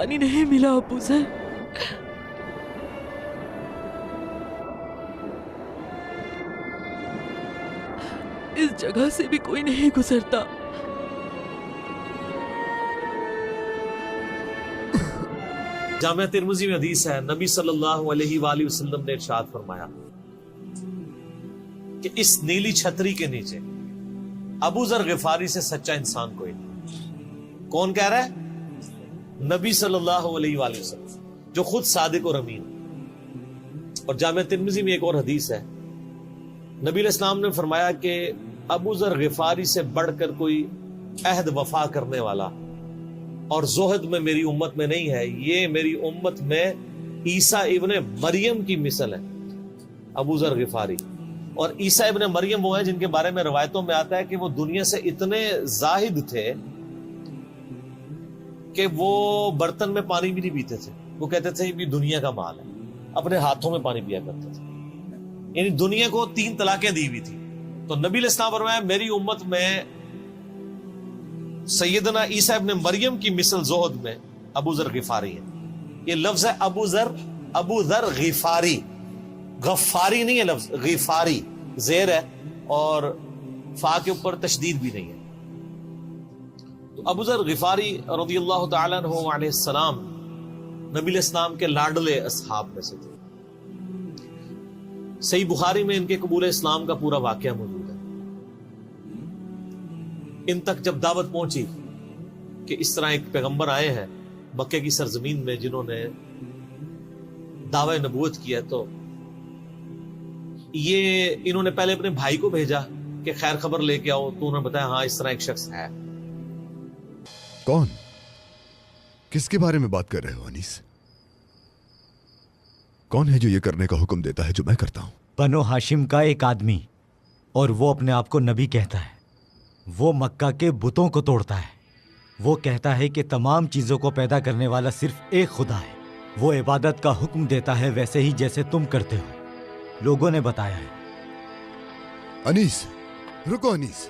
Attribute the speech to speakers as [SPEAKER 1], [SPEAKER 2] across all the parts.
[SPEAKER 1] पानी नहीं मिला अबू ज़र। इस जगह से भी कोई नहीं गुजरता।
[SPEAKER 2] जामिया तिर्मिज़ी में हदीस है, नबी सल्लल्लाहु अलैहि वसल्लम ने इरशाद फरमाया कि इस नीली छतरी के नीचे अबू ज़र गिफारी से सच्चा इंसान कोई नहीं। कौन कह रहा है? नबी सल्लल्लाहु अलैहि वसल्लम, जो खुद सादिक और अमीन। और जामिया तिर्मिज़ी में एक और हदीस है, नबी अलैहिस्सलाम ने फरमाया कि अबू ज़र गिफारी से बढ़कर कोई अहद वफा करने वाला और ज़ुहद में मेरी उम्मत में नहीं है। ये मेरी उम्मत में ईसा इब्ने मरियम की मिसल है, अबू ज़र गिफारी। और ईसा इब्ने मरियम वो है जिनके बारे में रवायतों में आता है कि वो दुनिया से इतने जाहिद थे कि वो बर्तन में पानी भी नहीं पीते थे। वो कहते थे ये दुनिया का माल है, अपने हाथों में पानी पिया करते थे। यानी दुनिया को 3 तलाकें दी हुई थी। तो नबी अलैहिस्सलाम फरमाया मेरी उम्मत में सैयदना ईसा इब्ने मरियम की मिसल ज़ुहद में अबू ज़र गिफारी है। ये लफ्ज है अबू ज़र गिफारी, गफ्फारी नहीं है लफ्ज, गिफारी ज़ेर है और फा के ऊपर तशदीद भी नहीं है। तो अबू ज़र गिफारी रज़ियल्लाहु तआला अन्हु अलैहिस्सलाम नबी अलैहिस्सलाम के लाडले असहाब में से थे। सही बुखारी में इनके कबूल इस्लाम का पूरा वाकया मौजूद है। इन तक जब दावत पहुंची कि इस तरह एक पैगंबर आए हैं मक्के की सरजमीन में जिन्होंने दावा नबूवत किया, तो ये इन्होंने पहले अपने भाई को भेजा कि खैर खबर लेके आओ। तो उन्होंने बताया हाँ इस तरह एक शख्स है।
[SPEAKER 3] कौन? किसके बारे में बात कर रहे हो अनीस? कौन है जो ये करने का हुक्म देता है जो मैं करता हूं?
[SPEAKER 4] बनो हाशिम का एक आदमी, और वो अपने आप को नबी कहता है। वो मक्का के बुतों को तोड़ता है। वो कहता है कि तमाम चीज़ों को पैदा करने वाला सिर्फ एक खुदा है। वो इबादत का हुक्म देता है वैसे ही जैसे तुम करते हो, लोगों ने बताया है।
[SPEAKER 3] अनीस, रुको अनीस,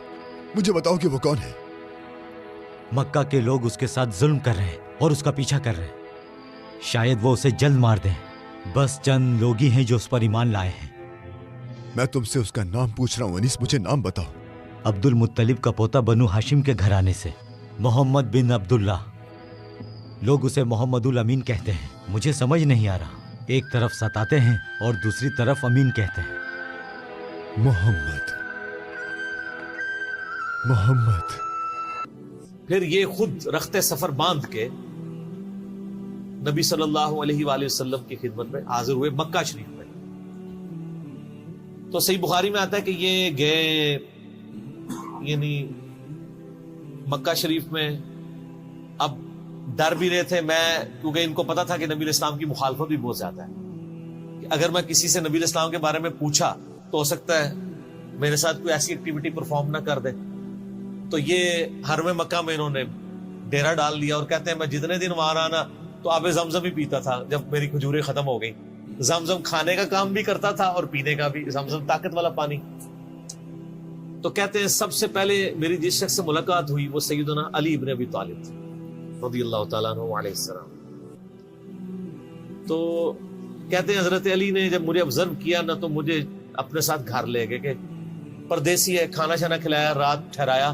[SPEAKER 3] मुझे बताओ कि वो कौन है?
[SPEAKER 4] मक्का के लोग उसके साथ जुल्म कर रहे हैं और उसका पीछा कर रहे हैं। शायद वो उसे जल्द मार दें। बस चंद लोग ही हैं जो उस पर ईमान लाए हैं।
[SPEAKER 3] मैं तुमसे उसका नाम पूछ रहा हूं अनीस, मुझे नाम बताओ।
[SPEAKER 4] अब्दुल मुत्तलिब का पोता बनु हाशिम के घराने से, मोहम्मद बिन अब्दुल्ला। लोग उसे मोहम्मदुल अमीन कहते हैं। मुझे समझ नहीं आ रहा, एक तरफ सताते हैं और दूसरी तरफ अमीन कहते हैं।
[SPEAKER 3] मोहम्मद।
[SPEAKER 2] फिर ये खुद रख्ते सफर बांध के नबी सल्लल्लाहु अलैहि वसल्लम की खिदमत में हाजिर हुए मक्का शरीफ में। तो सही बुखारी में आता है कि ये गए यानी मक्का शरीफ में। अब डर भी रहे थे, मैं क्योंकि इनको पता था कि नबी इस्लाम की मुखालफत भी बहुत ज्यादा है कि अगर मैं किसी से नबी इस्लाम के बारे में पूछा तो हो सकता है मेरे साथ कोई ऐसी एक्टिविटी परफॉर्म ना कर दे। तो ये हरम मक्का में इन्होंने डेरा डाल लिया और कहते हैं मैं जितने दिन वहां रहा ना तो आबे जमजम ही पीता था। जब मेरी खजूरें खत्म हो गई, जमजम खाने का काम भी करता था और पीने का भी, जमजम ताकत वाला पानी। तो कहते हैं सबसे पहले मेरी जिस शख्स से मुलाकात हुई वो सैयदना अली इब्न अबी तालिब थे रज़ियल्लाहु ताला अन्हु अलैहि सलाम। तो कहते हैं हजरत अली ने जब मुझे ऑब्जर्व किया ना तो मुझे अपने साथ घर ले गए कि परदेसी है, खाना शाना खिलाया, रात ठहराया।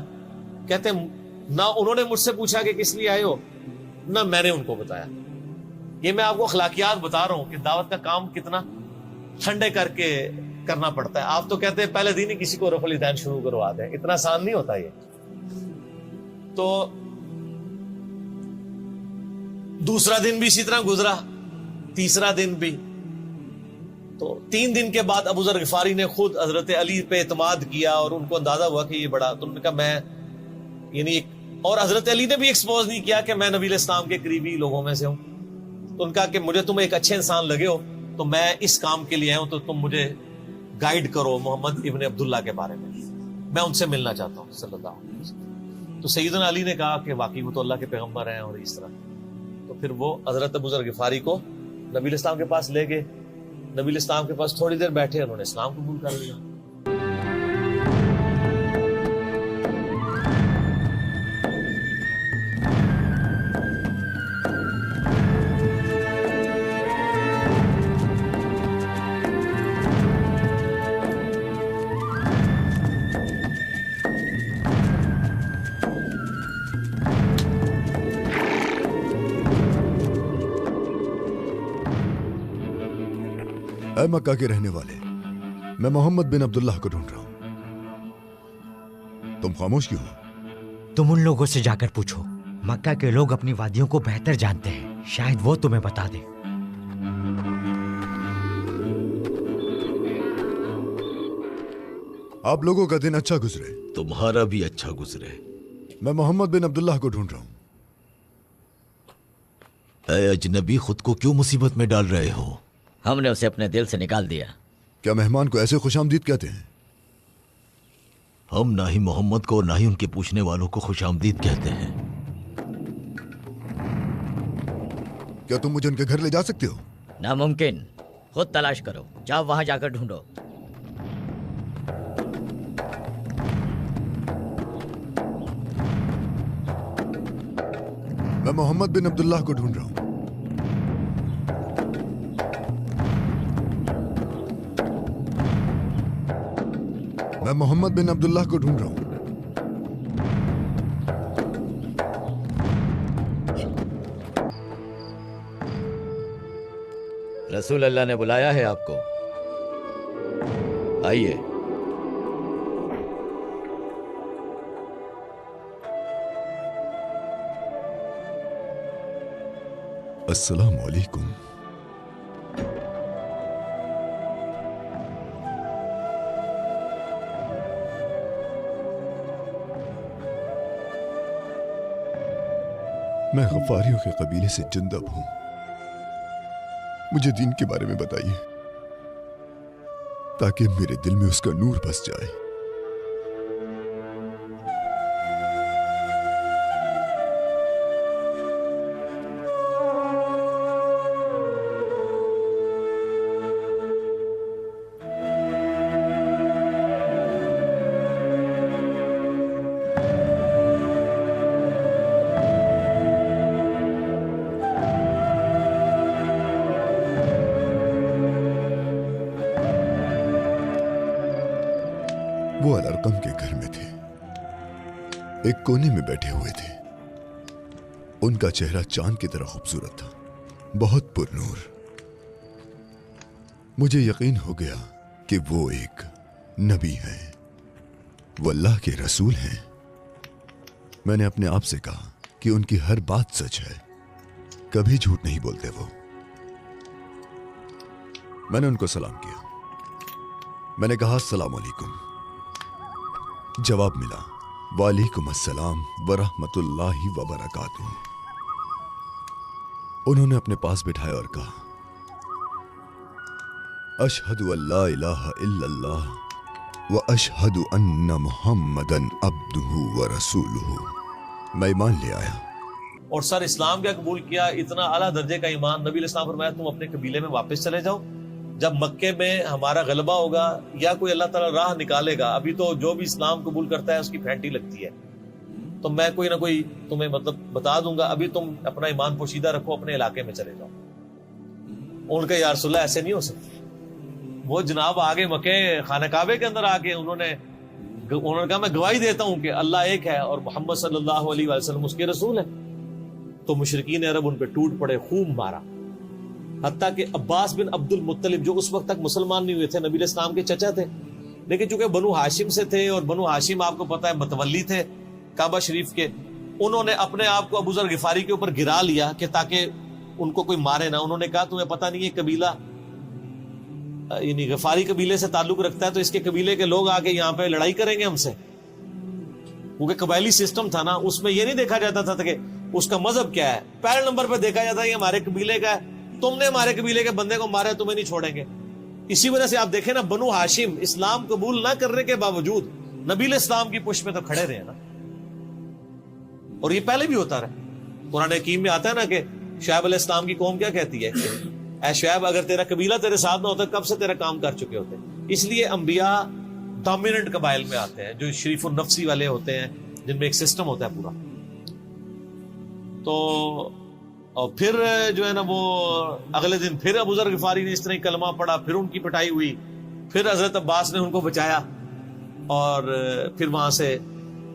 [SPEAKER 2] कहते हैं ना उन्होंने मुझसे पूछा कि किस लिए आए हो, ना मैंने उनको बताया। ये मैं आपको अखलाकियात बता रहा हूं कि दावत का काम कितना ठंडे करके करना पड़ता है। आप तो कहते हैं पहले दिन ही किसी को रफल ईदैन शुरू करवा दें, इतना आसान नहीं होता ये। तो दूसरा दिन भी इसी तरह गुजरा, तीसरा दिन भी। तो 3 दिन के बाद अबू ज़र गिफारी ने खुद हजरत अली पे एतमाद किया और उनको अंदाजा हुआ कि ये बड़ा, तो उन्होंने कहा मैं यानी, और हजरत अली ने भी एक्सपोज नहीं किया कि मैं नबी इस्लाम के करीबी लोगों में से हूं। तो उनका कि मुझे तुम एक अच्छे इंसान लगे हो तो मैं इस काम के लिए आया हूं, तो तुम मुझे गाइड करो मोहम्मद इब्न अब्दुल्ला के बारे में, मैं उनसे मिलना चाहता हूं सल्लल्लाहु अलैहि वसल्लम। तो सैयदना अली ने कहा कि वाकई वो तो अल्लाह के पैगंबर हैं और इस तरह। तो फिर वो हजरत अबू ज़र गिफारी को नबी इस्लाम के पास ले गए। नबी इस्लाम के पास थोड़ी देर बैठे, उन्होंने इस्लाम कबूल कर लिया।
[SPEAKER 3] اے مکہ کے رہنے والے، میں محمد بن عبداللہ کو ڈھونڈ رہا ہوں، تم خاموش کیوں ہو؟
[SPEAKER 4] تم ان لوگوں سے جا کر پوچھو، مکہ کے لوگ اپنی وادیوں کو بہتر جانتے ہیں، شاید وہ تمہیں بتا دیں۔
[SPEAKER 3] آپ لوگوں کا دن اچھا گزرے۔
[SPEAKER 5] تمہارا بھی اچھا گزرے۔
[SPEAKER 3] میں محمد بن عبداللہ کو ڈھونڈ رہا ہوں۔
[SPEAKER 5] اے اجنبی، خود کو کیوں مصیبت میں ڈال رہے ہو؟
[SPEAKER 6] ہم نے اسے اپنے دل سے نکال دیا۔
[SPEAKER 3] کیا مہمان کو ایسے خوش آمدید کہتے ہیں؟
[SPEAKER 5] ہم نہ ہی محمد کو اور نہ ہی ان کے پوچھنے والوں کو خوش آمدید کہتے ہیں۔
[SPEAKER 3] کیا تم مجھے ان کے گھر لے جا سکتے ہو؟
[SPEAKER 6] ناممکن، خود تلاش کرو، جاؤ وہاں جا کر ڈھونڈو۔
[SPEAKER 3] میں محمد بن عبداللہ کو ڈھونڈ رہا ہوں۔ میں محمد بن عبداللہ کو ڈھونڈ رہا ہوں۔
[SPEAKER 6] رسول اللہ نے بلایا ہے آپ کو، آئیے۔
[SPEAKER 3] السلام علیکم۔ میں غفاریوں کے قبیلے سے جندب ہوں، مجھے دین کے بارے میں بتائیے تاکہ میرے دل میں اس کا نور بس جائے۔ وہ الارقم کے گھر میں تھے، ایک کونے میں بیٹھے ہوئے تھے۔ ان کا چہرہ چاند کی طرح خوبصورت تھا، بہت پر نور۔ مجھے یقین ہو گیا کہ وہ ایک نبی ہیں، وہ اللہ کے رسول ہیں۔ میں نے اپنے آپ سے کہا کہ ان کی ہر بات سچ ہے، کبھی جھوٹ نہیں بولتے وہ۔ میں نے ان کو سلام کیا، میں نے کہا السلام علیکم۔ جواب ملا وعلیکم السلام ورحمۃ اللہ وبرکاتہ۔ انہوں نے اپنے پاس بٹھایا اور کہا اشہد ان لا الہ الا اللہ واشہد ان محمدن عبدہ ورسولہ۔ میں ایمان لے آیا
[SPEAKER 2] اور سر اسلام کیا قبول کیا، اتنا اعلیٰ درجے کا ایمان۔ نبی علیہ السلام فرمایا تم اپنے قبیلے میں واپس چلے جاؤ، جب مکے میں ہمارا غلبہ ہوگا یا کوئی اللہ تعالیٰ راہ نکالے گا، ابھی تو جو بھی اسلام قبول کرتا ہے اس کی پھینٹی لگتی ہے، تو میں کوئی نہ کوئی تمہیں مطلب بتا دوں گا، ابھی تم اپنا ایمان پوشیدہ رکھو، اپنے علاقے میں چلے جاؤ۔ ان کا یا رسول اللہ ایسے نہیں ہو سکتا۔ وہ جناب آگے مکے خانہ کعبے کے اندر آ کے انہوں نے کہا میں گواہی دیتا ہوں کہ اللہ ایک ہے اور محمد صلی اللہ علیہ وسلم اس کے رسول ہیں۔ تو مشرکین عرب ان پہ ٹوٹ پڑے، خوب مارا، حتیٰ کہ عباس بن عبد المطلب جو اس وقت تک مسلمان نہیں ہوئے تھے، نبی علیہ السلام کے چچا تھے، لیکن چونکہ بنو ہاشم سے تھے اور بنو ہاشم آپ کو پتا ہے متولی تھے کعبہ شریف کے، انہوں نے اپنے آپ کو ابو ذر غفاری کے اوپر گرا لیا کہ تاکہ ان کو کوئی مارے نہ۔ انہوں نے کہا تمہیں پتہ نہیں ہے قبیلہ یعنی غفاری قبیلے سے تعلق رکھتا ہے تو اس کے قبیلے کے لوگ آ کے یہاں پہ لڑائی کریں گے ہم سے، کیونکہ قبائلی سسٹم تھا نا، اس میں یہ نہیں دیکھا جاتا تھا کہ اس کا مذہب کیا ہے، پہلے نمبر پہ دیکھا جاتا ہے یہ ہمارے قبیلے کا ہے، تم نے ہمارے قبیلے کے بندے کو مارا، تمہیں نہیں چھوڑیں گے۔ اسی وجہ سے آپ دیکھیں نا، بنو ہاشم اسلام قبول نہ کرنے کے باوجود نبی علیہ السلام کی پشت پہ تو کھڑے رہے نا، اور یہ پہلے بھی ہوتا رہا۔ قرآن حکیم میں آتا ہے نا کہ شعیب علیہ السلام کی قوم کیا کہتی ہے، اے شعیب اگر تیرا قبیلہ تیرے ساتھ نہ ہوتا کب سے تیرا کام کر چکے ہوتے۔ اس لیے انبیاء ڈومیننٹ قبائل میں آتے ہیں، جو شریف النفسی والے ہوتے ہیں، جن میں ایک سسٹم ہوتا ہے پورا۔ تو اور پھر جو ہے نا وہ اگلے دن پھر ابو ذر غفاری نے اس طرح کلمہ پڑھا، پھر ان کی پٹائی ہوئی، پھر حضرت عباس نے ان کو بچایا اور پھر وہاں سے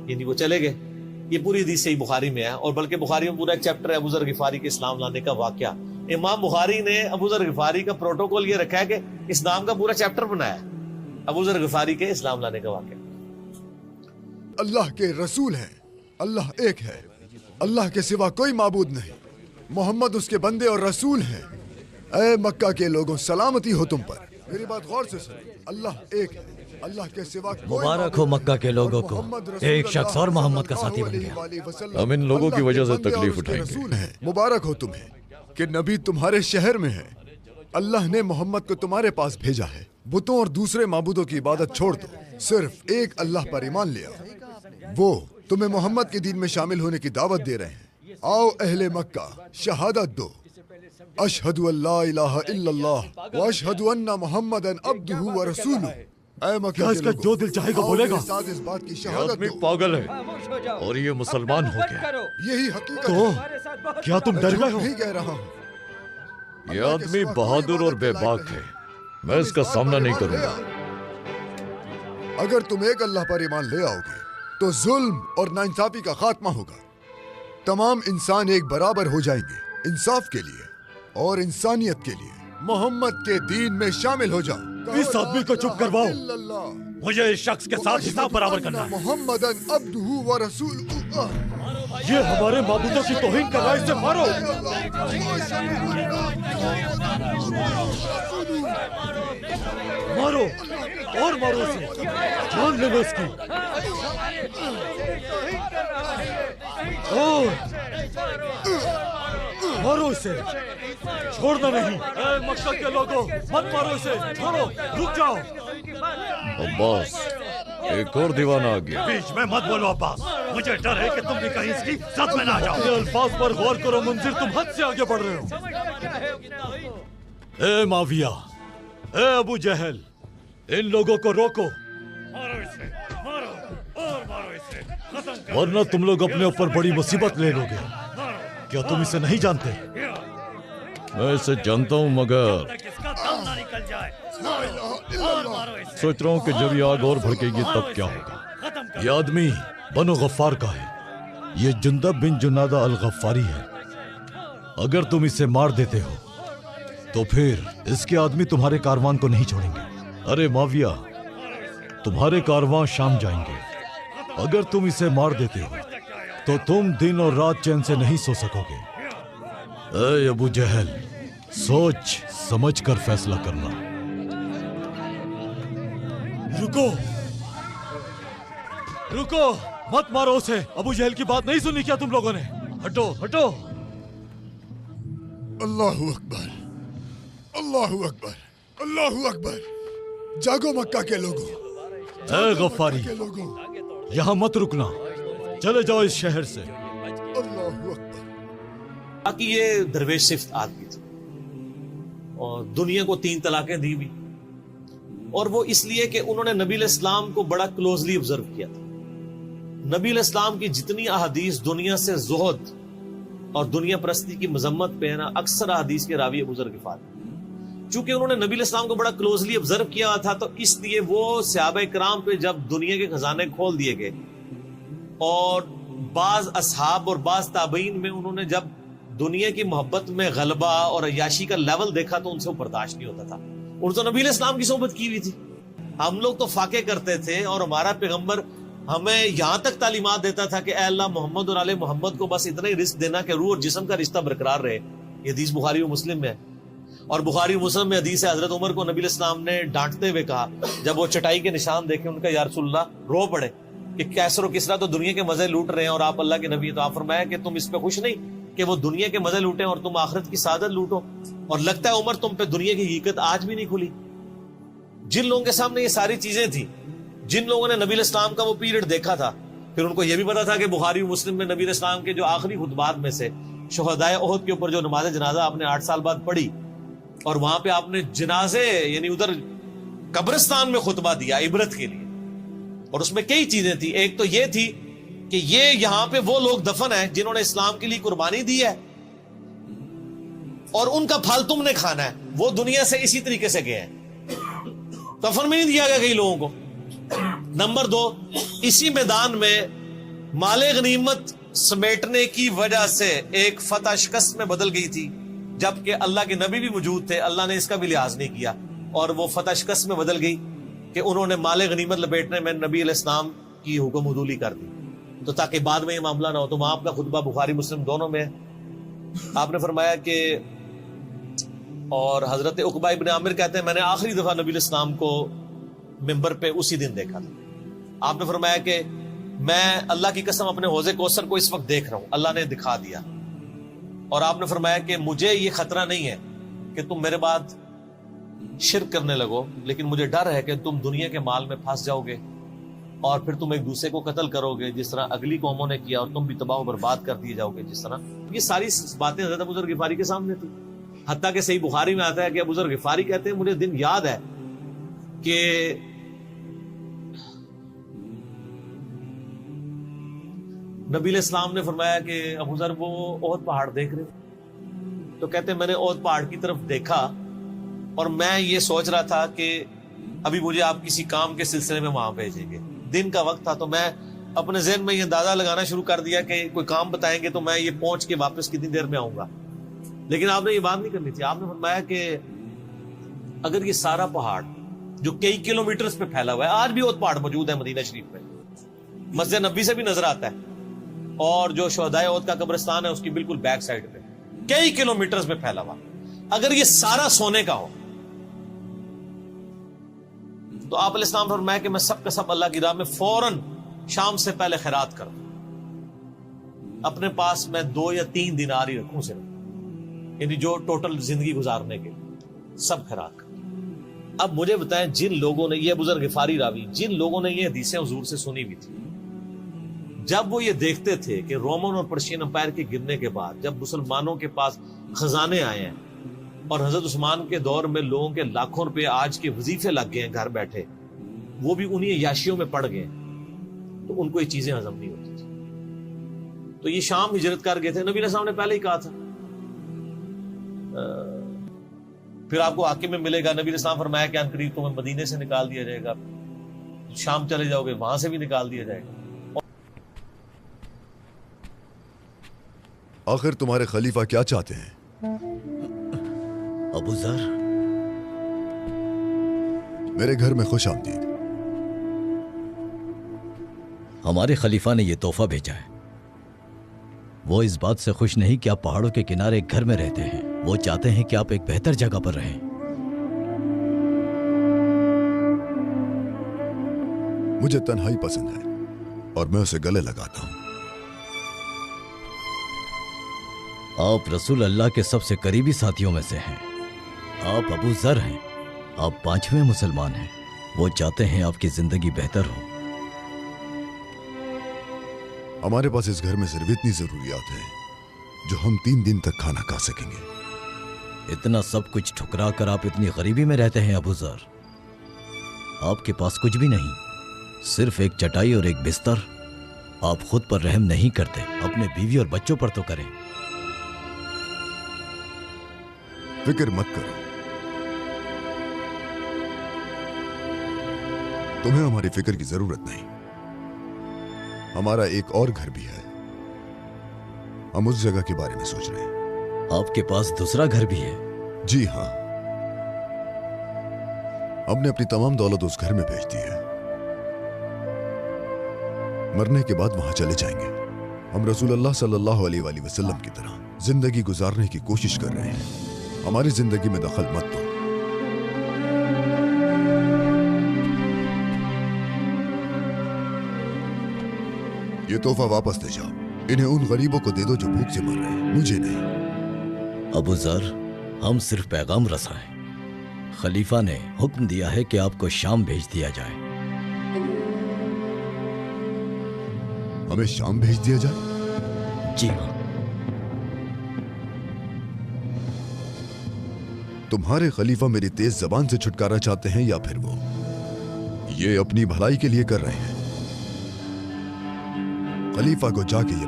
[SPEAKER 2] یعنی وہ چلے گئے۔ یہ پوری حدیث صحیح بخاری میں ہے، اور بلکہ بخاری میں پورا ایک چیپٹر ہے ابو ذر غفاری کے اسلام لانے کا واقعہ، امام بخاری نے ابو ذر غفاری کا پروٹوکول یہ رکھا ہے کہ اس نام کا پورا چیپٹر بنایا ہے ابو ذر غفاری کے اسلام لانے کا واقعہ.
[SPEAKER 3] اللہ کے رسول ہیں. اللہ ایک ہے. اللہ کے سوا کوئی معبود نہیں. محمد اس کے بندے اور رسول ہیں. اے مکہ کے لوگوں سلامتی ہو تم پر. میری بات غور سے سنو. اللہ ایک ہے. اللہ کے سوا کوئی
[SPEAKER 4] مبارک ہو مکہ کے لوگوں کو. ایک شخص اور محمد کا ساتھی بن گیا.
[SPEAKER 7] ہم ان لوگوں کی وجہ سے تکلیف اٹھائیں گے.
[SPEAKER 3] رسول ہیں. مبارک ہو تمہیں کہ نبی تمہارے شہر میں ہے. اللہ نے محمد کو تمہارے پاس بھیجا ہے. بتوں اور دوسرے معبودوں کی عبادت چھوڑ دو. صرف ایک اللہ پر ایمان لے آؤ. وہ تمہیں محمد کے دین میں شامل ہونے کی دعوت دے رہے ہیں. آؤ اہل مکہ شہادت دو. اشہد ان لا الہ الا اللہ واشہد ان محمدًا عبدہ ورسولہ. اے مکہ
[SPEAKER 4] کیا اس کا جو دل چاہے گا بولے گا؟
[SPEAKER 3] ساتھ اس بات کی
[SPEAKER 7] یہ
[SPEAKER 3] شہادت
[SPEAKER 7] آدمی
[SPEAKER 3] دو.
[SPEAKER 7] پاگل ہے اور یہ مسلمان ہو گیا.
[SPEAKER 3] یہی حقیقت
[SPEAKER 4] تو
[SPEAKER 3] ہے.
[SPEAKER 4] کیا تم ڈر گئے ہو؟
[SPEAKER 3] نہیں کہہ رہا ہوں.
[SPEAKER 7] یہ آدمی بہادر اور بے باک ہے. میں اس کا سامنا نہیں کروں گا.
[SPEAKER 3] اگر تم ایک اللہ پر ایمان لے آؤ گے تو ظلم اور ناانصافی کا خاتمہ ہوگا. تمام انسان ایک برابر ہو جائیں گے انصاف کے لیے اور انسانیت کے لیے. محمد کے دین میں شامل ہو جاؤ.
[SPEAKER 4] اس آدمی کو چپ کرواؤ. مجھے اس شخص کے ساتھ حساب برابر کرنا ہے.
[SPEAKER 3] محمدً عبدہ ورسولہ.
[SPEAKER 4] یہ ہمارے معبودوں کی توہین کر رہا ہے. اسے مارو. مارو اور مارو اسے. جان لے لو اس کی. اور مارو اسے. چھوڑنا نہیں. اے مکہ کے لوگوں مت مارو اسے. چھوڑو. رک جاؤ.
[SPEAKER 7] عباس ایک اور دیوانہ آ گیا.
[SPEAKER 4] بیچ میں مت بولو عباس. مجھے ڈر ہے کہ تم بھی کہیں اس کی زد میں نہ آ جاؤ. یہ الفاظ پر غور کرو منذر. تم حد سے آگے بڑھ رہے ہو. اے معاویہ, اے ابو جہل, ان لوگوں کو روکو. مارو اسے. مارو اور مارو اسے. ورنہ تم لوگ اپنے اوپر بڑی مصیبت لے لو گے. کیا تم اسے نہیں جانتے؟
[SPEAKER 7] میں اسے جانتا ہوں مگر سوچ رہا ہوں کہ جب یہ آگ اور بھڑکے گی تب کیا ہوگا.
[SPEAKER 4] یہ آدمی بنو غفار کا ہے. یہ جندب بن جنادہ الغفاری ہے. اگر تم اسے مار دیتے ہو تو پھر اس کے آدمی تمہارے کاروان کو نہیں چھوڑیں گے. ارے معاویہ, تمہارے کاروان شام جائیں گے. اگر تم اسے مار دیتے ہو تو تم دن اور رات چین سے نہیں سو سکو گے. اے ابو جہل, سوچ سمجھ کر فیصلہ کرنا. رکو رکو, مت مارو اسے. ابو جہل کی بات نہیں سنی کیا تم لوگوں نے؟ ہٹو ہٹو.
[SPEAKER 3] اللہ اکبر. اللہ اکبر. اللہ اکبر. جاگو مکہ کے لوگوں.
[SPEAKER 4] اے غفاری,
[SPEAKER 3] کے لوگوں.
[SPEAKER 4] یہاں مت رکنا. چلے جاؤ اس شہر سے.
[SPEAKER 3] اللہ اکبر.
[SPEAKER 2] باقی یہ درویش صفت آدمی تھے اور دنیا کو 3 طلاقیں دی ہوئی, اور وہ اس لیے کہ انہوں نے نبی علیہ السلام کو بڑا کلوزلی آبزرو کیا تھا. نبی علیہ السلام کی جتنی احادیث دنیا سے زہد اور دنیا پرستی کی مذمت پہ ہے نا, اکثر احادیث کے راوی ابو ذر غفاری. چونکہ انہوں نے نبی علیہ السلام کو بڑا کلوزلی آبزرو کیا تھا تو اس لیے وہ صحابہ کرام پہ جب دنیا کے خزانے کھول دیے گئے اور بعض اصحاب اور بعض تابعین میں انہوں نے جب دنیا کی محبت میں غلبہ اور عیاشی کا لیول دیکھا تو ان سے وہ برداشت نہیں ہوتا تھا. انہوں نے تو نبی علیہ السلام کی صحبت کی ہوئی تھی. ہم لوگ تو فاقے کرتے تھے اور ہمارا پیغمبر ہمیں یہاں تک تعلیمات دیتا تھا کہ اے اللہ محمد اور آل محمد کو بس اتنا ہی رزق دینا کہ روح اور جسم کا رشتہ برقرار رہے. یہ حدیث بخاری و مسلم میں ہے, اور بخاری و مسلم میں حدیث ہے حضرت عمر کو نبی علیہ السلام نے ڈانٹتے ہوئے کہا جب وہ چٹائی کے نشان دیکھے, ان کا یا رسول اللہ رو پڑے کہ کیسر و کسرا تو دنیا کے مزے لوٹ رہے ہیں اور آپ اللہ کے نبی. تو آپ فرمایا کہ تم اس پہ خوش نہیں کہ وہ دنیا کے مزے لوٹیں اور تم آخرت کی سعادت لوٹو. اور لگتا ہے عمر تم پہ دنیا کی حقیقت آج بھی نہیں کھلی. جن لوگوں کے سامنے یہ ساری چیزیں تھیں, جن لوگوں نے نبی علیہ السلام کا وہ پیریڈ دیکھا تھا, پھر ان کو یہ بھی پتا تھا کہ بخاری و مسلم میں نبی علیہ السلام کے جو آخری خطبات میں سے شہدائے احد کے اوپر جو نماز جنازہ آپ نے 8 سال بعد پڑھی اور وہاں پہ آپ نے جنازے یعنی ادھر قبرستان میں خطبہ دیا عبرت کے لیے, اور اس میں کئی چیزیں تھی. ایک تو یہ تھی کہ یہ یہاں پہ وہ لوگ دفن ہیں جنہوں نے اسلام کے لیے قربانی دی ہے اور ان کا پھل تم نے کھانا ہے. وہ دنیا سے اسی طریقے سے گئے ہیں, دفن میں نہیں دیا گیا کئی لوگوں کو. نمبر 2, اسی میدان میں مال غنیمت سمیٹنے کی وجہ سے ایک فتح شکست میں بدل گئی تھی جبکہ اللہ کے نبی بھی موجود تھے، اللہ نے اس کا بھی لحاظ نہیں کیا، اور وہ فتح شکست میں بدل گئی کہ انہوں نے مال غنیمت لپیٹنے میں نبی علیہ السلام کی حکم عدولی کر دی، تو تاکہ بعد میں یہ معاملہ نہ ہو۔ تو آپ کا خطبہ بخاری مسلم دونوں میں ہے، آپ نے فرمایا کہ، اور حضرت عقبہ ابن عامر کہتے ہیں میں نے آخری دفعہ نبی علیہ السلام کو ممبر پہ اسی دن دیکھا تھا۔ آپ نے فرمایا کہ میں اللہ کی قسم اپنے حوض کوثر کو اس وقت دیکھ رہا ہوں، اللہ نے دکھا دیا، اور آپ نے فرمایا کہ مجھے یہ خطرہ نہیں ہے کہ تم میرے بعد شرک کرنے لگو، لیکن مجھے ڈر ہے کہ تم دنیا کے مال میں پھنس جاؤ گے اور پھر تم ایک دوسرے کو قتل کرو گے جس طرح اگلی قوموں نے کیا، اور تم بھی تباہ و برباد کر دیے جاؤ گے جس طرح۔ یہ ساری باتیں حضرت ابو ذر غفاری کے سامنے تھی، حتیٰ کہ صحیح بخاری میں آتا ہے کہ ابو ذر غفاری کہتے ہیں مجھے دن یاد ہے کہ نبی علیہ السلام نے فرمایا کہ ابو ذر وہ احد پہاڑ دیکھ رہے، تو کہتے ہیں میں نے احد پہاڑ کی طرف دیکھا اور میں یہ سوچ رہا تھا کہ ابھی مجھے آپ کسی کام کے سلسلے میں وہاں بھیجیں گے، دن کا وقت تھا، تو میں اپنے ذہن میں یہ اندازہ لگانا شروع کر دیا کہ کوئی کام بتائیں گے تو میں یہ پہنچ کے واپس کتنی دیر میں آؤں گا، لیکن آپ نے یہ بات نہیں کرنی تھی۔ آپ نے فرمایا کہ اگر یہ سارا پہاڑ جو کئی کلومیٹرز پہ پھیلا ہوا ہے، آج بھی احد پہاڑ موجود ہے مدینہ شریف میں، مسجد نبی سے بھی نظر آتا ہے، اور جو شہدائے احد کا قبرستان ہے اس کی بالکل بیک سائڈ پہ کئی کلومیٹرز میں پھیلا ہوا، اگر یہ سارا سونے کا ہو تو آپ علیہ السلام فرمایا کہ میں سب کا سب اللہ کی راہ میں فوراً شام سے پہلے خیرات کروں، اپنے پاس میں 2 یا 3 دینار ہی رکھوں صرف، یعنی جو ٹوٹل زندگی گزارنے کے سب خیرات کروں۔ اب مجھے بتائیں جن لوگوں نے، یہ ابو ذر غفاری راوی، جن لوگوں نے یہ حدیثیں حضور سے سنی ہوئی تھی، جب وہ یہ دیکھتے تھے کہ رومن اور پرشین امپائر کے گرنے کے بعد جب مسلمانوں کے پاس خزانے آئے ہیں اور حضرت عثمان کے دور میں لوگوں کے لاکھوں روپے آج کے وظیفے لگ گئے ہیں گھر بیٹھے، وہ بھی انہی عیاشیوں میں پڑ گئے، تو ان کو یہ چیزیں ہضم نہیں ہوتی تھی، تو یہ شام ہجرت کر گئے تھے۔ نبی علیہ السلام نے پہلے ہی کہا تھا پھر آپ کو حاکم میں ملے گا، نبی علیہ السلام فرمایا کہ ان قریب تمہیں مدینے سے نکال دیا جائے گا، شام چلے جاؤ گے وہاں سے بھی نکال دیا جائے گا۔
[SPEAKER 3] آخر تمہارے خلیفہ کیا چاہتے ہیں؟
[SPEAKER 5] ابو ذر،
[SPEAKER 3] میرے گھر میں خوش آمدید۔
[SPEAKER 5] ہمارے خلیفہ نے یہ تحفہ بھیجا ہے، وہ اس بات سے خوش نہیں کہ آپ پہاڑوں کے کنارے ایک گھر میں رہتے ہیں، وہ چاہتے ہیں کہ آپ ایک بہتر جگہ پر رہیں۔
[SPEAKER 3] مجھے تنہائی پسند ہے اور میں اسے گلے لگاتا ہوں۔
[SPEAKER 5] آپ رسول اللہ کے سب سے قریبی ساتھیوں میں سے ہیں، آپ ابو ذر ہیں، آپ 5ویں مسلمان ہیں، وہ چاہتے ہیں آپ کی زندگی بہتر ہو۔
[SPEAKER 3] ہمارے پاس اس گھر میں صرف اتنی ضروریات ہیں جو ہم 3 دن تک کھانا کھا سکیں گے۔
[SPEAKER 5] اتنا سب کچھ ٹھکرا کر آپ اتنی غریبی میں رہتے ہیں ابو ذر؟ آپ کے پاس کچھ بھی نہیں، صرف ایک چٹائی اور ایک بستر۔ آپ خود پر رحم نہیں کرتے، اپنے بیوی اور بچوں پر تو کریں۔
[SPEAKER 3] فکر مت کرو، تمہیں ہماری فکر کی ضرورت نہیں، ہمارا ایک اور گھر بھی ہے، ہم اس جگہ کے بارے میں سوچ رہے ہیں۔
[SPEAKER 5] آپ کے پاس دوسرا گھر بھی ہے؟
[SPEAKER 3] جی ہاں، ہم نے اپنی تمام دولت اس گھر میں بھیج دی ہے، مرنے کے بعد وہاں چلے جائیں گے۔ ہم رسول اللہ صلی اللہ علیہ وآلہ وسلم کی طرح زندگی گزارنے کی کوشش کر رہے ہیں، ہماری زندگی میں دخل مت دو۔ یہ تحفہ واپس لے جاؤ، انہیں ان غریبوں کو دے دو جو بھوک سے مر رہے ہیں، مجھے نہیں۔
[SPEAKER 5] ابو ذر، ہم صرف پیغام رساں ہیں، خلیفہ نے حکم دیا ہے کہ آپ کو شام بھیج دیا جائے۔
[SPEAKER 3] ہمیں شام بھیج دیا جائے؟
[SPEAKER 5] جی ہاں۔
[SPEAKER 3] تمہارے خلیفہ میری تیز زبان سے چھٹکارا چاہتے ہیں یا پھر وہ یہ اپنی بھلائی کے لیے کر رہے ہیں؟ خلیفہ کو جا کے یہ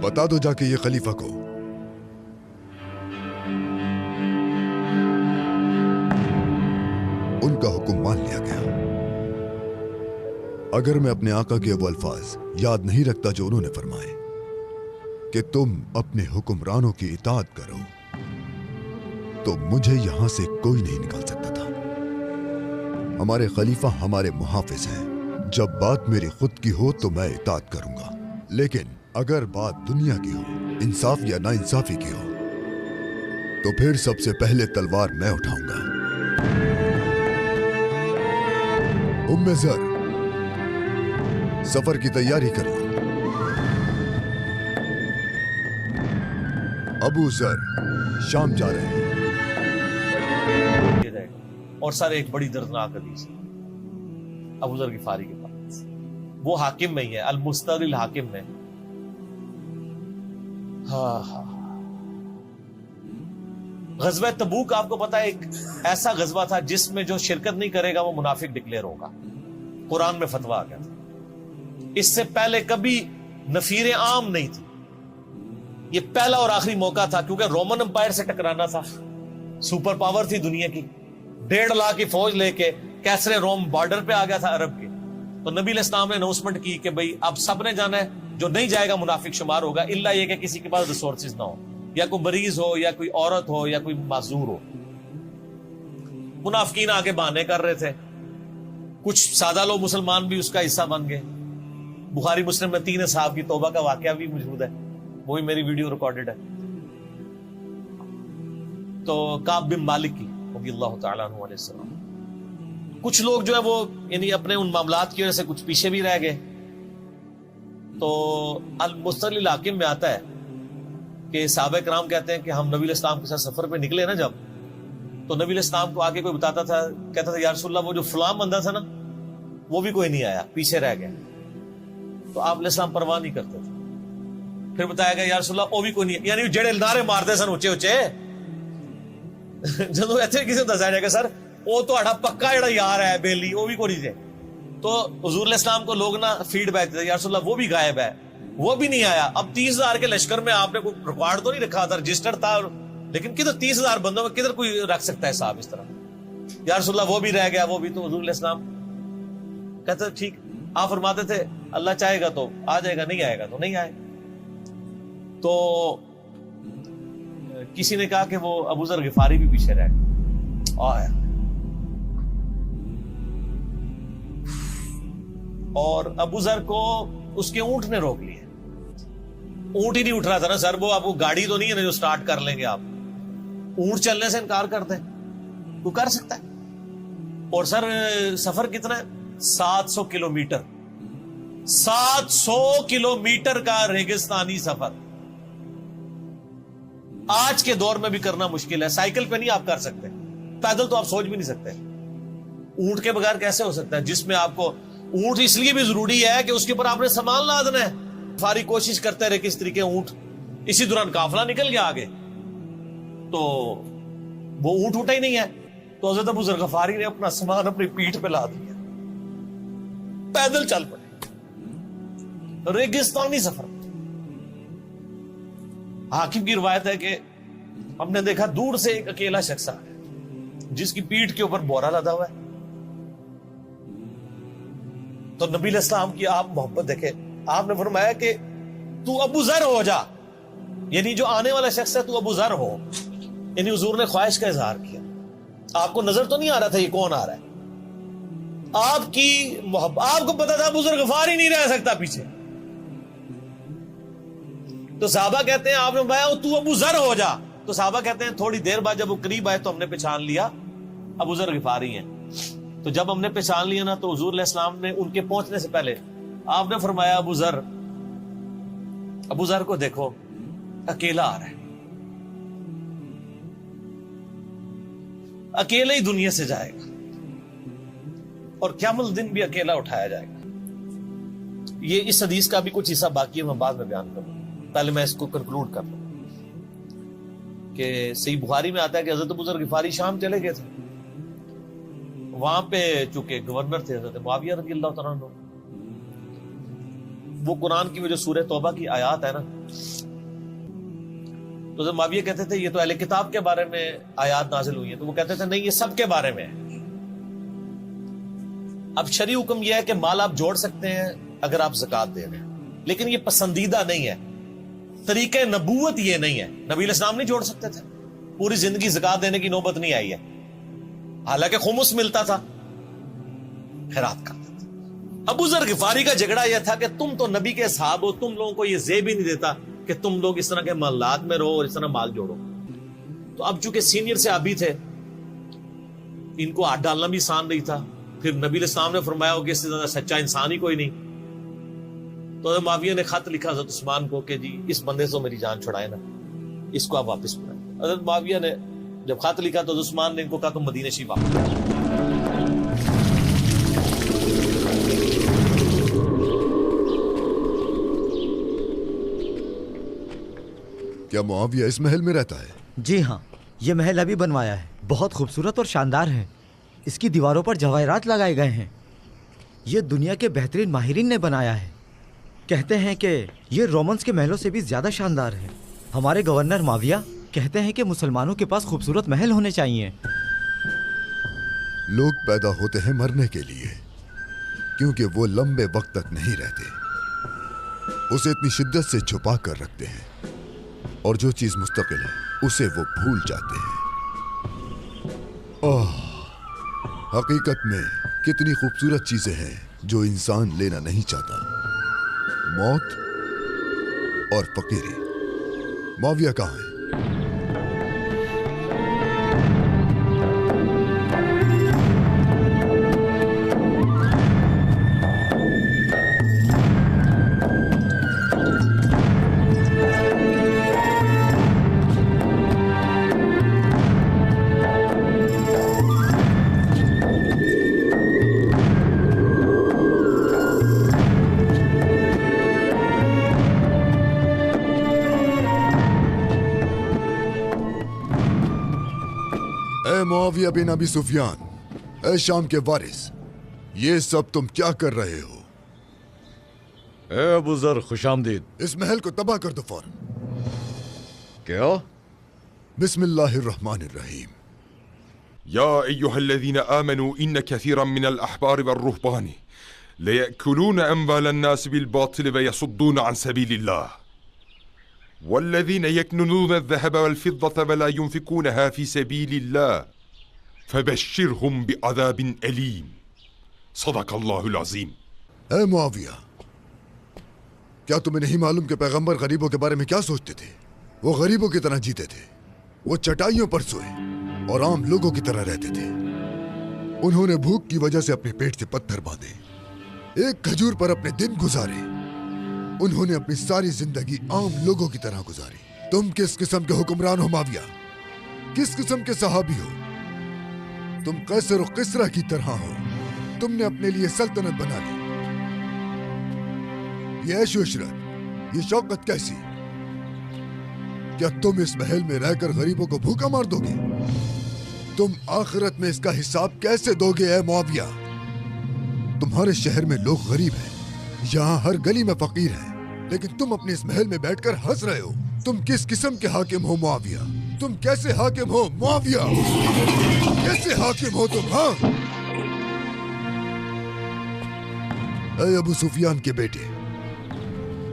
[SPEAKER 3] بتا دو جا کے یہ خلیفہ کو۔ ان کا حکم مان لیا گیا۔ اگر میں اپنے آقا کے وہ الفاظ یاد نہیں رکھتا جو انہوں نے فرمائے کہ تم اپنے حکمرانوں کی اطاعت کرو तो मुझे यहां से कोई नहीं निकाल सकता था। हमारे खलीफा हमारे मुहाफिज हैं। जब बात मेरी खुद की हो तो मैं इताअत करूंगा, लेकिन अगर बात दुनिया की हो, इंसाफ या नाइंसाफी की हो, तो फिर सबसे पहले तलवार मैं उठाऊंगा। उम्मे ज़र, सफर की तैयारी कर लो। अबू ज़र शाम जा रहे हैं।
[SPEAKER 2] और सर एक बड़ी दर्दनाक हदीस अबू ज़र गिफारी के पास, वो हाकिम में ही है, अल-मुस्तदरिल हाकिम में। ग़ज़वा तबूक आपको पता है एक ऐसा ग़ज़वा था जिसमें जो शिरकत नहीं करेगा वो मुनाफिक डिक्लेयर होगा। कुरान में फतवा आ गया था। इससे पहले कभी नफीर आम नहीं थी। ये पहला और आखिरी मौका था, क्योंकि रोमन एम्पायर से टकराना था, सुपर पावर थी दुनिया की, 1.5 लाख की फौज लेके कैसरे रोम बॉर्डर पे आ गया था अरब के। तो नबी इस्लाम ने अनाउंसमेंट की कि भाई अब सबने जाना है, जो नहीं जाएगा मुनाफिक शुमार होगा, इल्ला ये कि किसी के पास रिसोर्सेज ना हो, या कोई मरीज हो, या कोई औरत हो, या कोई माजूर हो। मुनाफिकीन आके बहाने कर रहे थे, कुछ सादा लोग मुसलमान भी उसका हिस्सा बन गए। बुखारी मुस्लिम में 3 साहब की तौबा का वाकया भी मौजूद है, वो भी मेरी वीडियो रिकॉर्डेड है। तो काब बिन मालिक की रज़ियल्लाहु ताला अन्हु अलैहि सलाम, कुछ लोग जो है वो यानी अपने उन मामलात की वजह से कुछ पीछे भी रह गए। तो अल-मुस्तदरिल हाकिम में आता है कि सहाबा किराम कहते हैं कि हम नबी इस्लाम के साथ सफर पे निकले ना जब, तो नबी इस्लाम को आके कोई बताता था, कहता था या रसूलल्लाह वो जो फलां बंदा था ना वो भी कोई नहीं आया, पीछे रह गया। तो आप इस्लाम परवाह नहीं करते थे। फिर बताया गया या रसूलल्लाह वो भी कोई नहीं, यानी जेड़े नारे मारते सन ऊंचे ऊंचे ਜਦੋਂ ਇੱਥੇ ਕਿਸੇ ਨੂੰ ਦੱਸਿਆ ਜਾਏਗਾ सर वो ਤੁਹਾਡਾ पक्का ਜਿਹੜਾ यार है बेली वो भी कोई नहीं थे। तो हुजूर इस्लाम को लोग ना फीडबैक देते या रसूलल्लाह वो भी गायब है, वो भी नहीं आया। अब 30,000 के लश्कर में आपने कोई रिकॉर्ड तो नहीं रखा था, रजिस्टर था, लेकिन किधर 30,000 बंदों में किधर कोई रख सकता है साहब इस तरह। या रसूलल्लाह वो भी रह गया, वो भी। तो हुजूर इस्लाम कहते ठीक, आप फरमाते थे अल्लाह चाहेगा तो आ जाएगा, नहीं आएगा तो नहीं आएगा। तो किसी ने कहा कि वो अबू ज़र गिफारी भी पीछे रह गए। और अबू ज़र को उसके ऊंट ने रोक लिया। ऊंट ही नहीं उठ रहा था ना सर, वो आपको गाड़ी तो नहीं है ना जो स्टार्ट कर लेंगे आप। ऊंट चलने से इनकार करते हैं, वो कर सकता है। और सर सफर कितना है? 700 किलोमीटर। 700 किलोमीटर का रेगिस्तानी सफर आज के दौर में भी करना मुश्किल है। साइकिल पे नहीं आप कर सकते, पैदल तो आप सोच भी नहीं सकते। ऊंट के बगैर कैसे हो सकता है, जिसमें आपको ऊंट इसलिए भी जरूरी है कि उसके ऊपर आपने सामान लादना है। सारी कोशिश करते रहे किस तरीके ऊंट, इसी दौरान काफिला निकल गया आगे, तो वो ऊंट उठा ही नहीं है। तो हज़रत अबू ज़र ग़फ़ारी ने अपना सामान अपनी पीठ पे ला दिया, पैदल चल पड़े रेगिस्तानी सफर। हाकिम की रिवायत है कि हमने देखा दूर से एक अकेला शख्स आ रहा है जिसकी पीठ के ऊपर बोरा लदा हुआ है। तो नबी इस्लाम की आप मोहब्बत देखे, आपने फरमाया कि तू अबू ज़र हो जा, यानी जो आने वाला शख्स है तू अबू ज़र हो। यानी हुजूर ने ख्वाहिश का इजहार किया। आपको नजर तो नहीं आ रहा था ये कौन आ रहा है, आपकी मोहब्बत, आपको पता था अबू ज़र ग़फ़ारी नहीं रह सकता पीछे। तो साहबा कहते हैं आपने बताया तू अबू ज़र हो जा। तो साहबा कहते हैं थोड़ी देर बाद जब वो करीब आए तो हमने पहचान लिया अबू ज़र ग़फ़ारी हैं। तो जब हमने पहचान लिया ना, तो हुजूर इस्लाम ने उनके पहुंचने से पहले आपने फरमाया अबू ज़र को देखो अकेला आ रहा है, अकेले ही दुनिया से जाएगा और क़यामत दिन भी अकेला उठाया जाएगा। ये इस हदीस का भी कुछ हिस्सा बाकी है, मैं बाद में बयान करूंगा। पहले मैं इसको कंक्लूड कर लूं कि सही बुखारी में आता है कि हज़रत अबू ज़र ग़फ़ारी शाम चले गए थे। वहां पे चूंकि गवर्नर थे हज़रत मुआविया रज़ियल्लाहु तआला अन्हु, वो कुरान की वो जो सूरह तौबा की आयत है ना, तो जब मुआविया कहते थे ये तो अहले किताब के बारे में आयत नाजिल हुई है, तो वो कहते थे नहीं ये सबके बारे में है। अब शरई हुक्म यह है कि माल आप जोड़ सकते हैं अगर आप ज़कात दे रहे हैं, लेकिन ये पसंदीदा नहीं है, तरीके नबूवत ये नहीं है। नबी इस्लाम नहीं जोड़ सकते थे, पूरी जिंदगी ज़कात देने की नौबत नहीं आई है, हालांकि खुमुस मिलता था, खैरात करते थे। अबू ज़र गिफारी का झगड़ा यह था कि तुम तो नबी के साहब हो, तुम लोगों को यह ज़ेब ही नहीं देता कि तुम लोग इस तरह के मालात में रहो और इस तरह माल जोड़ो। तो अब चूंकि सीनियर से अभी थे, इनको हाथ डालना भी आसान नहीं था। फिर नबी इस्लाम ने फरमाया हो कि इससे ज्यादा सच्चा इंसान ही कोई नहीं। तो मुआविया ने खत लिखा हज़रत उस्मान को कि जी इस बंदे से मेरी जान छुड़ाए ना, इसको आप वापस बुलाएं। हज़रत मुआविया ने जब खत लिखा तो उस्मान ने इनको कहा तुम मदीने शरीफ वापस जाओ।
[SPEAKER 3] क्या मुआविया इस महल में रहता है?
[SPEAKER 4] जी हाँ, ये महल अभी बनवाया है, बहुत खूबसूरत और शानदार है। इसकी दीवारों पर जवाहरात लगाए गए हैं। ये दुनिया के बेहतरीन माहिरीन ने बनाया है। कहते हैं कि ये रोमन्स के महलों से भी ज्यादा शानदार है। हमारे गवर्नर मुआविया कहते हैं कि मुसलमानों के पास खूबसूरत महल होने चाहिए।
[SPEAKER 3] लोग पैदा होते हैं मरने के लिए, क्योंकि वो लंबे वक्त तक नहीं रहते। उसे इतनी शिद्दत से छुपा कर रखते हैं, और जो चीज मुस्तकिल है उसे वो भूल जाते हैं। हकीकत में कितनी खूबसूरत चीजें हैं जो इंसान लेना नहीं चाहता, मौत और फकीरी। मुआविया कहाँ है? मुआविया बिन अबी सुफियान, ए शाम के वारिस, ये सब तुम क्या कर रहे हो?
[SPEAKER 7] ए अबू ज़र, खुशामदीद।
[SPEAKER 3] इस महल को तबाह कर दो फौरन।
[SPEAKER 7] क्या?
[SPEAKER 3] बिस्मिल्लाहिर्रहमानिर्रहीम।
[SPEAKER 8] يا أيها الذين آمنوا إن كثيرا من الأحبار والرهبان ليأكلون أموال الناس بالباطل ويصدون عن سبيل الله والذين يكنزون الذهب والفضة ولا ينفقونها في سبيل الله فبشرهم بعذاب أليم صدق الله العظيم.
[SPEAKER 3] ए मुआविया, क्या तुम्हें नहीं मालूम कि पैगंबर गरीबों के बारे में क्या सोचते थे? वो गरीबों की तरह जीते थे, वो चटाइयों पर सोए और आम लोगों की तरह रहते थे। उन्होंने भूख की वजह से अपने पेट से पत्थर बांधे, एक खजूर पर अपने दिन गुजारे। उन्होंने अपनी सारी जिंदगी आम लोगों की तरह गुजारी। तुम किस किस्म के हुक्मरान हो मुआविया? किस किस्म के सहाबी हो? तुम कैसर और किसरा की तरह हो। तुमने अपने लिए सल्तनत बना ली। ये ऐशो इशरत, ये शौकत कैसी? क्या तुम इस महल में रहकर गरीबों को भूखा मार दोगे? तुम आखिरत में इसका हिसाब कैसे दोगे ए मुआविया? तुम्हारे शहर में लोग गरीब हैं, यहाँ हर गली में फकीर हैं, लेकिन तुम अपने इस महल में बैठकर हंस रहे हो। तुम किस किस्म के हाकिम हो मुआविया? तुम कैसे हाकिम हो मुआविया? कैसे हाकिम हो तुम? हाँ, ऐ अबू सुफियान के बेटे,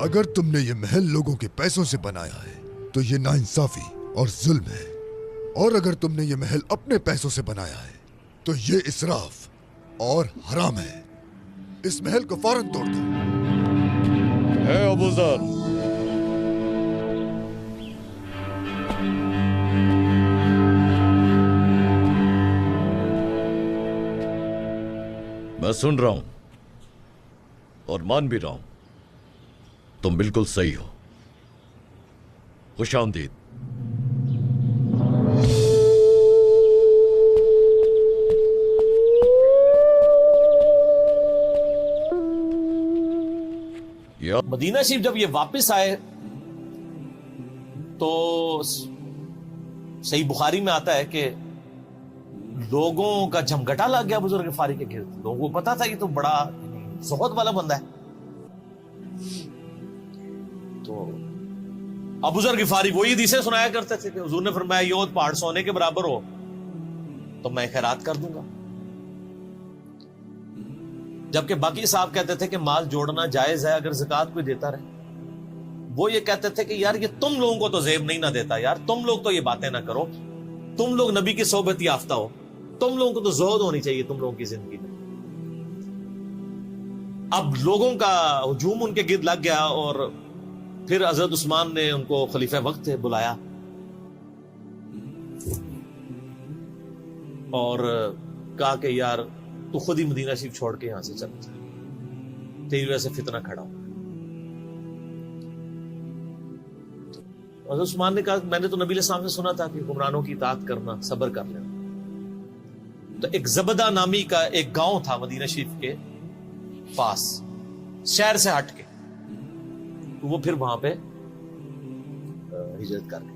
[SPEAKER 3] अगर तुमने ये महल लोगों के पैसों से बनाया है तो ये नाइंसाफी और जुल्म है, और अगर तुमने ये महल अपने पैसों से बनाया है तो ये इसराफ और हराम है। इस महल को फौरन तोड़ दो।
[SPEAKER 7] ए अबू ज़र, मैं सुन रहा हूं और मान भी रहा हूं, तुम बिल्कुल सही हो। खुशामदीद।
[SPEAKER 2] मदीना शरीफ जब ये वापस आए तो सही बुखारी में आता है कि लोगों का जमघटा लग गया बुजुर्ग गिफारी के गिर्द। लोगों को पता था कि तो बड़ा ज़ुहद वाला बंदा है। तो अबू ज़र गिफारी वही हदीसें सुनाया करते थे कि हुजूर ने फरमाया योद पहाड़ सोने के बराबर हो तो मैं खैरात कर दूंगा। जबकि बाकी साहब कहते थे कि माल जोड़ना जायज है अगर ज़कात कोई देता रहे। वो ये कहते थे कि यार ये तुम लोगों को तो जेब नहीं ना देता, यार तुम लोग तो ये बातें ना करो, तुम लोग नबी की सोबत याफ्ता हो, तुम लोगों को तो ज़ोहद होनी चाहिए तुम लोगों की जिंदगी में। अब लोगों का हुजूम उनके गिर्द लग गया और फिर हजरत उस्मान ने उनको खलीफा वक्त बुलाया और कहा कि यार तू खुद ही मदीना शरीफ छोड़ के यहां से चल जा, तेरी वजह से फितना खड़ा हो। हजरत उस्मान ने कहा मैंने तो नबी अलैहिस्सलाम से सुना था कि हुक्मरानों की इताअत करना, सब्र कर लेना। तो एक जबदा नामी का एक गांव था मदीना शरीफ के पास, शहर से हट के, तो वो फिर वहां पे हिजरत कर गए।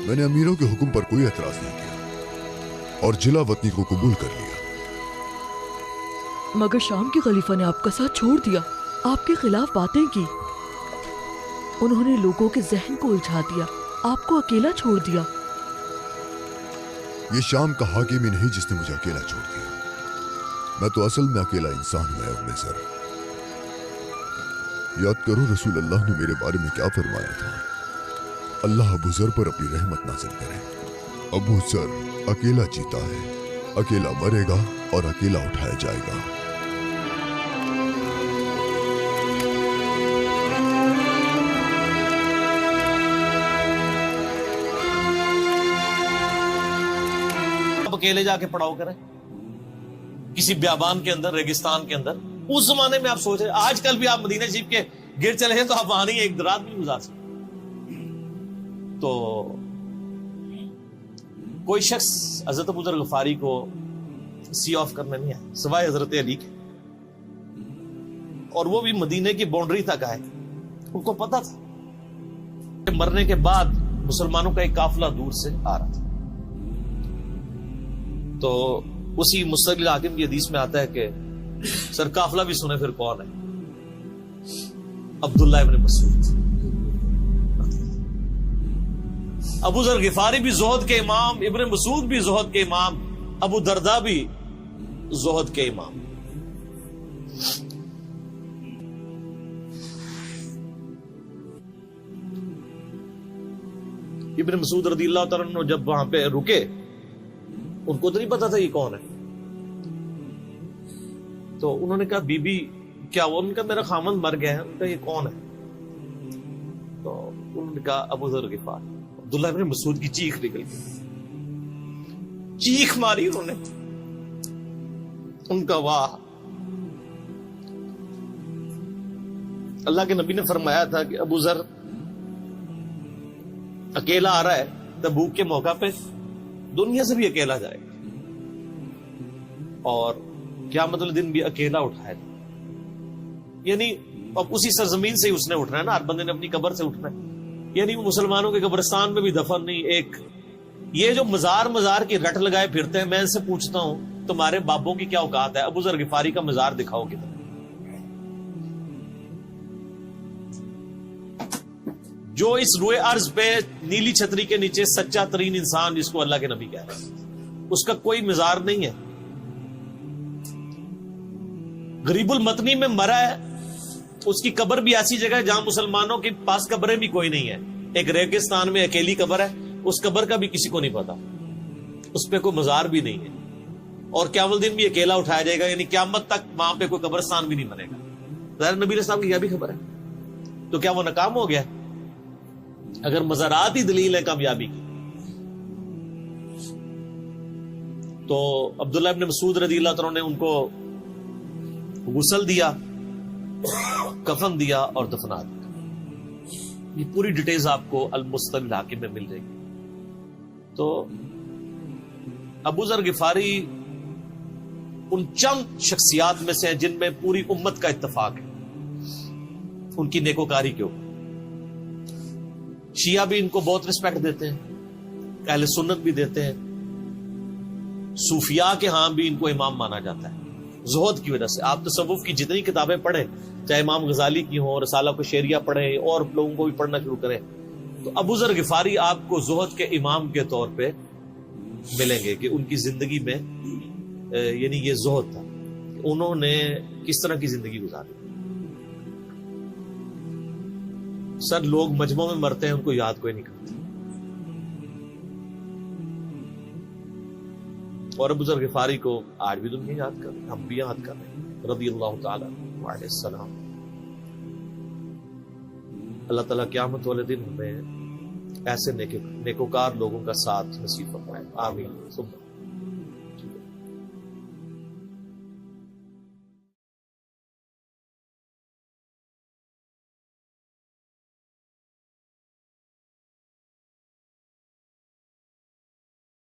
[SPEAKER 3] मैंने अमीरों के हुक्म पर कोई एतराज नहीं किया और जिला वतनी को कबूल कर लिया।
[SPEAKER 1] मगर शाम के खलीफा ने आपका साथ छोड़ दिया, आपके खिलाफ बातें की, उन्होंने लोगों के जहन को उलझा दिया, आपको अकेला छोड़ दिया।
[SPEAKER 3] ये शाम का हाकिम ही नहीं जिसने मुझे अकेला छोड़ दिया, मैं तो असल में अकेला इंसान हूं उम्मे ज़र। याद करो रसूल अल्लाह ने मेरे बारे में क्या फरमाया था, अल्लाह अबू ज़र पर अपनी रहमत नाज़िल करे। अबू ज़र अकेला जीता है, अकेला मरेगा और अकेला उठाया जाएगा।
[SPEAKER 2] अब अकेले जाके पड़ाव करें किसी ब्याबान के अंदर, रेगिस्तान के अंदर। उस जमाने में आप सोच रहे, आजकल भी आप मदीना शरीफ के गिर चले हैं तो आप वहां नहीं एक रात भी गुजार सकते। तो कोई शख्स हजरत अबू ज़र गफारी को सी ऑफ करने नहीं आया सिवाय हजरत अली के, और वो भी मदीने की बाउंड्री तक आए। उनको पता था कि मरने के बाद मुसलमानों का एक काफिला दूर से आ रहा था। तो उसी मुस्तकिल हाकिम की हदीस में आता है कि सर काफिला भी सुने फिर कौन है, अब्दुल्लाह इब्न मसूद। अबू ज़र गिफारी भी ज़ुहद के इमाम, इब्न मसूद भी ज़ुहद के इमाम, अबू दरदा भी ज़ुहद के इमाम। इब्न मसूद रज़ियल्लाहु तआला अन्हु जब वहां पे रुके, उनको तो नहीं पता था ये कौन है। तो उन्होंने कहा बीबी क्या वो? उनका मेरा खामन मर गया है। उनका ये कौन है? तो उन्होंने कहा अबू ज़र गिफारी। अब्दुल्लाह इब्न मसूद की चीख निकल गई, चीख मारी उन्होंने। उनका वाह, अल्लाह के नबी ने फरमाया था कि अबू ज़र अकेला आ रहा है, तबूक के मौका पे दुनिया से भी अकेला जाएगा और क़यामत दिन भी अकेला उठाएगा। यानी अब उसी सरजमीन से ही उसने उठना है ना, हर बंदे ने अपनी कब्र से उठना है। यानी वो मुसलमानों के कब्रिस्तान में भी दफन नहीं। एक ये जो मजार की रट लगाए फिरते हैं, मैं इनसे पूछता हूं तुम्हारे बाबों की क्या औकात है? अबू ज़र गिफारी का मजार दिखाओ किधर। जो इस रोए अर्ज पे नीली छतरी के नीचे सच्चा तरीन इंसान जिसको अल्लाह के नबी कह रहे हैं, उसका कोई मजार नहीं है। गरीबुल मतनी में मरा है, उसकी कब्र भी ऐसी जगह है जहां मुसलमानों के पास कब्रें भी कोई नहीं है। एक रेगिस्तान में अकेली कब्र है, उस कब्र का भी किसी को नहीं पता, उस पर कोई मजार भी नहीं है, और क़यामत दिन भी अकेला उठाया जाएगा। यानी क़यामत तक वहां पे कोई कब्रिस्तान भी नहीं बनेगा। ज़ाहिर नबी अलैहि सलाम की यह भी खबर है। तो क्या वो नाकाम हो गया? अगर मज़ारात ही दलील है कामयाबी की, तो अब्दुल्लाह इब्न मसूद रज़ियल्लाहु अन्हु ने उनको गुसल दिया, कफन दिया और दफना दिया। ये पूरी डिटेल्स आपको अल मुस्तदरक हाकिम में मिल जाएगी। तो अबू ज़र गिफारी उन चंद शख्सियात में से हैं जिनमें पूरी उम्मत का इत्तेफाक है उनकी नेकोकारी के ऊपर। शिया भी इनको बहुत रिस्पेक्ट देते हैं, अहले सुन्नत भी देते हैं, सूफिया के यहां भी इनको इमाम माना जाता है ज़ुहद की वजह से। आप तसव्वुफ की जितनी किताबें पढ़ें, चाहे इमाम गजाली की हो, रसाला को शेरिया पढ़ें और लोगों को भी पढ़ना शुरू करें, तो अबू ज़र गिफारी आपको ज़ुहद के इमाम के तौर पे मिलेंगे कि उनकी जिंदगी में यानी ये ज़ुहद था, उन्होंने किस तरह की जिंदगी गुजारी। सर लोग मजमों में मरते हैं, उनको याद कोई नहीं करता। और अबू ज़र गिफारी को आज भी दुनिया याद कर रही है, हम भी याद कर रहे हैं रज़ियल्लाहु ताला अलैहि सलाम। अल्लाह ताला क़यामत वाले दिन हमें ऐसे नेकोकार लोगों का साथ नसीब फरमाए। आमीन।